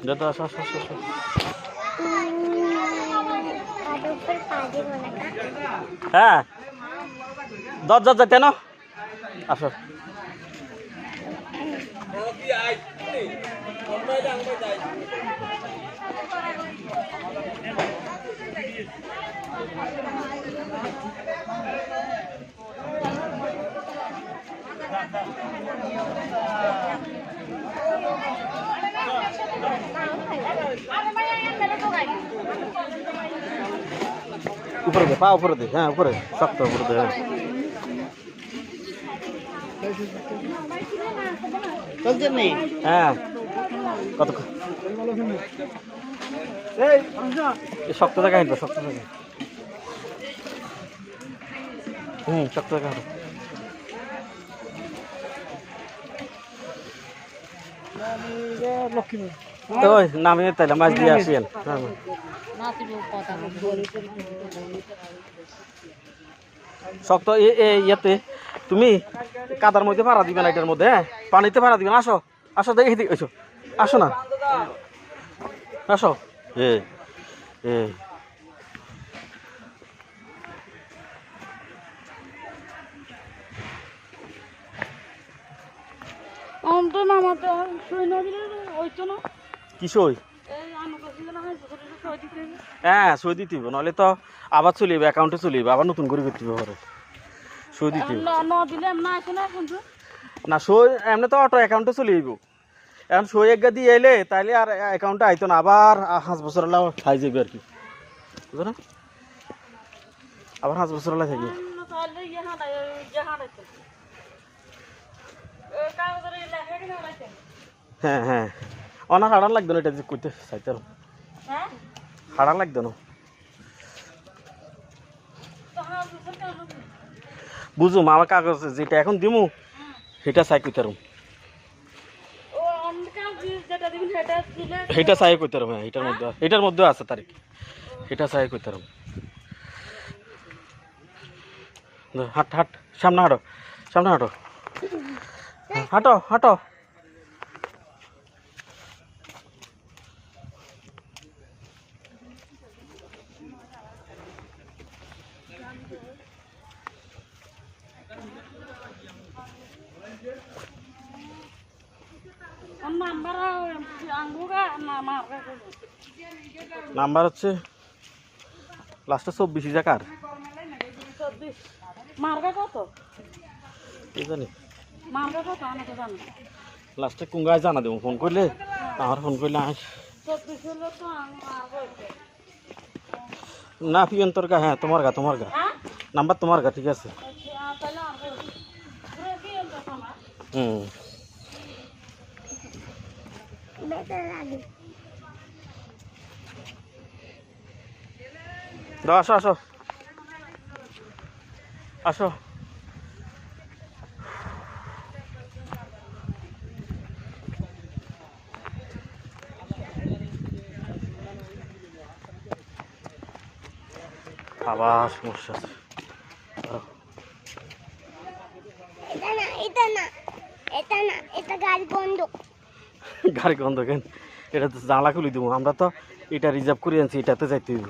যত আসো আসো আসো আসো। হ্যাঁ দরজা যেতে না আসো। উপরে দে পা উপরে দে, হ্যাঁ উপরে শক্ত উপরে দে। হ্যাঁ কত শক্ত জায়গা হিনবো, শক্ত জায়গা। শক্ত জায়গা হাঁটো। তো নামিয়ে তাইলে মাছ দিয়ে আসিয়েন। শক্ত ইয়েতে তুমি কাদার মধ্যে ভাড়া দিবে না, এটার মধ্যে হ্যাঁ পানিতে ভাড়া দিবে না। আসো আসো দেখি দিকে এসো, আসো না আসো। এ এ কি সই? হ্যাঁ সই দিতে হবে, নাহলে তো আবার চলিবে, অ্যাকাউন্টে চলিবে, আবার নতুন করে করতে হবে। সই দিতে হবে না, সই এমনি তো অটো অ্যাকাউন্টে চলে যাইব। এখন সই এক দিয়ে এলে তাইলে আর অ্যাকাউন্টে আইতো না, আবার 5 বছর খাই যাবে আর কি, বুঝো না? আবার 5 বছর থাকবে। হ্যাঁ হ্যাঁ অনার হারান লাগতো না, এটা যে করতে চাইতে হারান লাগতো না। বুঝুম আমার কাগজ যেটা এখন দিমু সেটা চাই করতে পারুম, সেটা চাই করতে পারুম। হ্যাঁ এটার মধ্যে আছে তারিখ, এটা চাই করতে পারুম। হাট হাট সামনে হাঁটো, সামনে হাঁটো, হাঁটো হাঁটো। নাম্বার হচ্ছে লাস্টে 24 জায়গার জানি লাস্টে কুঙ্গায় জানা দেবো, ফোন করলে আমার ফোন করলে না পিয়ন তোর গা। হ্যাঁ তোমার গা, তোমার গা নাম্বার তোমার গা, ঠিক আছে। আসো আসো আসো। আবার সমস্যা আছে। গাড়ি বন্ধ কেন? এটা তো জানলা খুলে দেবো, আমরা তো এটা রিজার্ভ করে আনছি, এটাতে যাইতে হইব।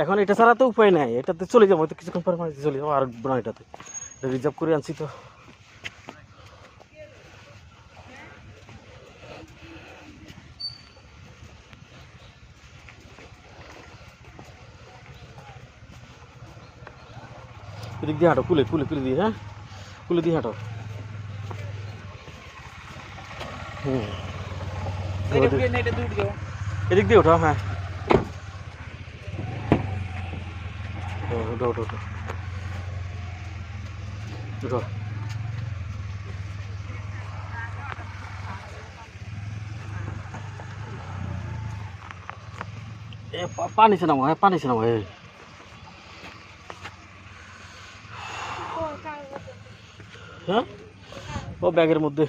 এখন এটা ছাড়া তো উপায় নাই, এটাতে চলে যাবো, তো কিছুক্ষণ পর মাঝে চলে যাবো। আর না এটাতে রিজার্ভ করে আনছি তো। এদিক দিয়ে হাঁটো, খুলে খুলে খুলে দিয়ে, হ্যাঁ খুলে দিয়ে হাঁটো। এদিক দিয়ে ওঠো, হ্যাঁ ওঠো ওঠো ওঠো ওঠো। পানি ছে নামো, হ্যাঁ পানি ছে নামো। হ্যাঁ ও ব্যাগের মধ্যে